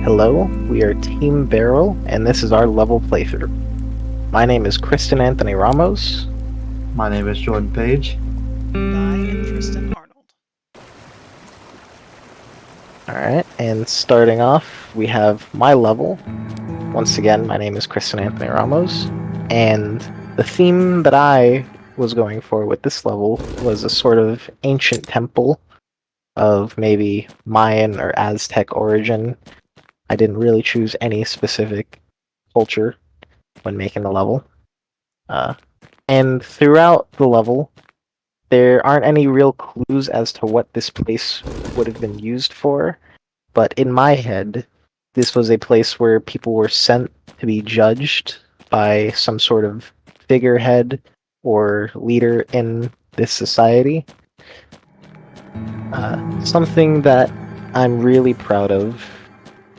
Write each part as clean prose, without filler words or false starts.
Hello, we are Team Beryl, and this is our level playthrough. My name is Kristen Anthony Ramos. My name is Jordan Page. I am Tristan Arnold. Alright, and starting off, we have my level. Once again, my name is Kristen Anthony Ramos, and the theme that I was going for with this level was a sort of ancient temple of maybe Mayan or Aztec origin. I didn't really choose any specific culture when making the level. And throughout the level, there aren't any real clues as to what this place would have been used for, but in my head, this was a place where people were sent to be judged by some sort of figurehead or leader in this society. Something that I'm really proud of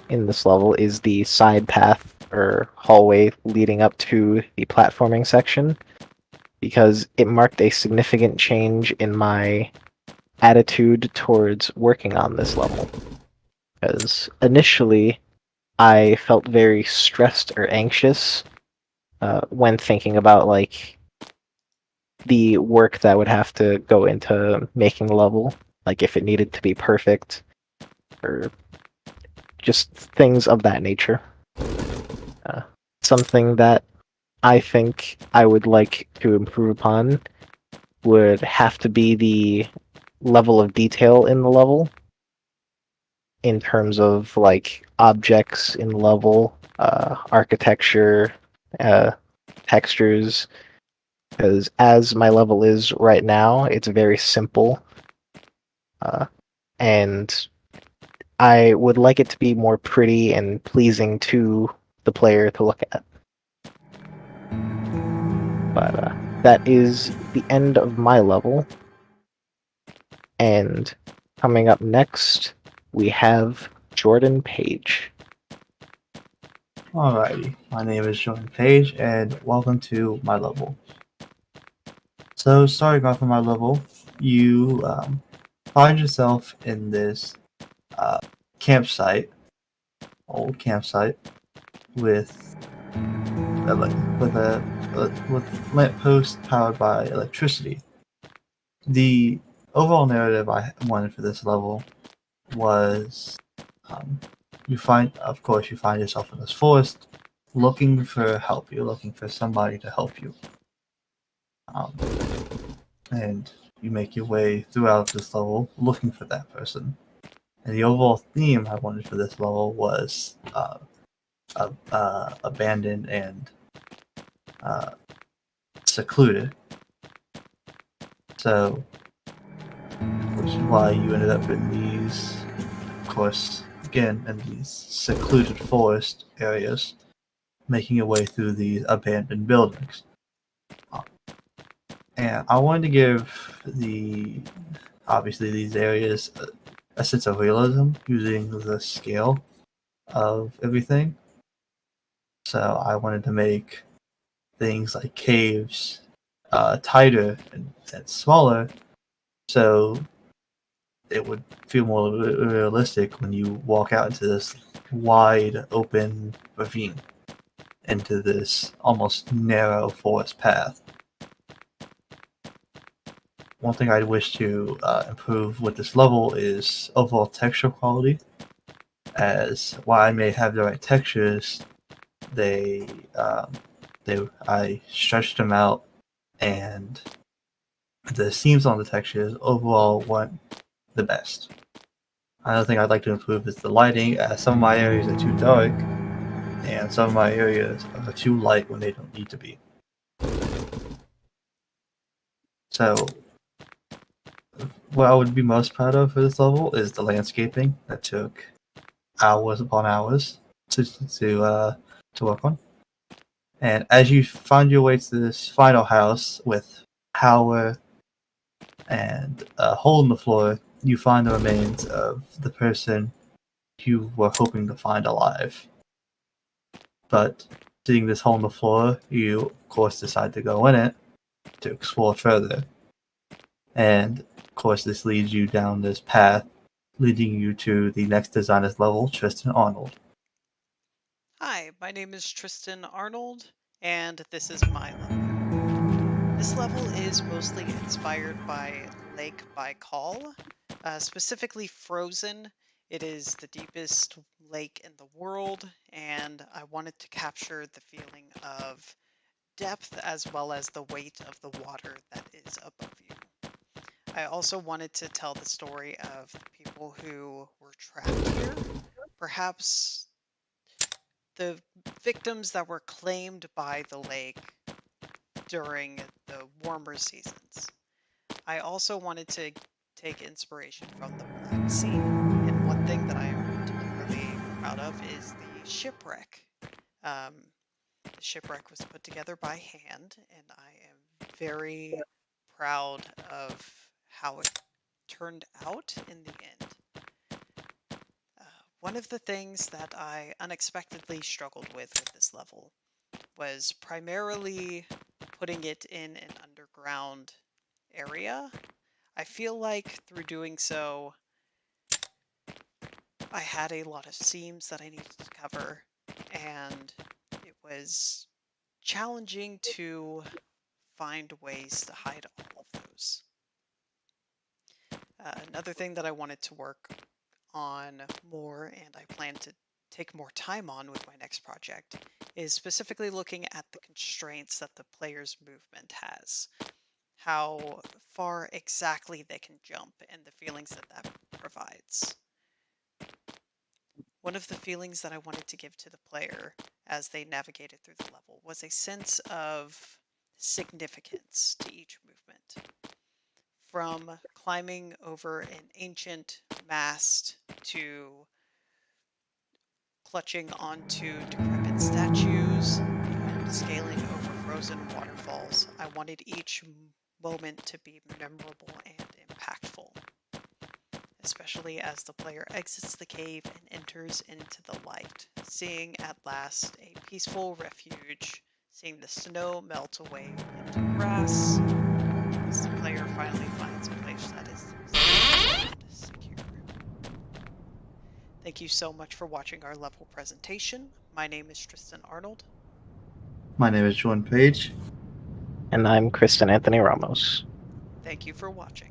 in this level is the side path or hallway leading up to the platforming section, because it marked a significant change in my attitude towards working on this level. Because initially, I felt very stressed or anxious when thinking about like the work that would have to go into making the level, like if it needed to be perfect or just things of that nature. Uh, Something that I think I would like to improve upon would have to be the level of detail in the level in terms of like objects in the level, architecture, uh, textures. Because as my level is right now, it's very simple, uh, and I would like it to be more pretty and pleasing to the player to look at. But that is the end of my level. And coming up next, we have Jordan Page. Alrighty, my name is Jordan Page, and welcome to my level. So, starting off on my level, you find yourself in this uh, campsite, old campsite, with with lampposts powered by electricity. The overall narrative I wanted for this level was um, of course, you find yourself in this forest looking for help. You're looking for somebody to help you. Um, and you make your way throughout this level looking for that person. And the overall theme I wanted for this level was abandoned and uh, secluded. So, which is why you ended up in these, of course, again, in these secluded forest areas, making your way through these abandoned buildings. And I wanted to give obviously these areas a sense of realism using the scale of everything. So I wanted to make things like caves tighter and smaller, so it would feel more realistic when you walk out into this wide open ravine, into this almost narrow forest path. One thing I wish to improve with this level is overall texture quality. As while I may have the right textures, they um, I stretched them out, and the seams on the textures overall weren't the best. Another thing I'd like to improve is the lighting, as some of my areas are too dark, and some of my areas are too light when they don't need to be. So, what I would be most proud of for this level is the landscaping that took hours upon hours to work on. And as you find your way to this final house with power and a hole in the floor, you find the remains of the person you were hoping to find alive. But seeing this hole in the floor, you of course decide to go in it to explore further. And of course, this leads you down this path, leading you to the next designer's level, Tristan Arnold. my name is Tristan Arnold, and this is my level. This level is mostly inspired by Lake Baikal, specifically Frozen. It is the deepest lake in the world, and I wanted to capture the feeling of depth as well as the weight of the water that is above you. I also wanted to tell the story of the people who were trapped here, perhaps the victims that were claimed by the lake during the warmer seasons. I also wanted to take inspiration from the Black Sea, and one thing that I am particularly proud of is the shipwreck. Um, the shipwreck was put together by hand, and I am very proud of how it turned out in the end. One of the things that I unexpectedly struggled with this level was primarily putting it in an underground area. I feel like through doing so, I had a lot of seams that I needed to cover, and it was challenging to find ways to hide all of those. Another thing that I wanted to work on more, and I plan to take more time on with my next project, is specifically looking at the constraints that the player's movement has. How far exactly they can jump and the feelings that that provides. One of the feelings that I wanted to give to the player as they navigated through the level was a sense of significance to each movement. From climbing over an ancient mast to clutching onto decrepit statues and scaling over frozen waterfalls, I wanted each moment to be memorable and impactful, especially as the player exits the cave and enters into the light, seeing at last a peaceful refuge, seeing the snow melt away into grass, as the player finally finds a place that is safe and secure. Thank you so much for watching our level presentation. My name is Tristan Arnold. My name is Joan Page. And I'm Kristen Anthony Ramos. Thank you for watching.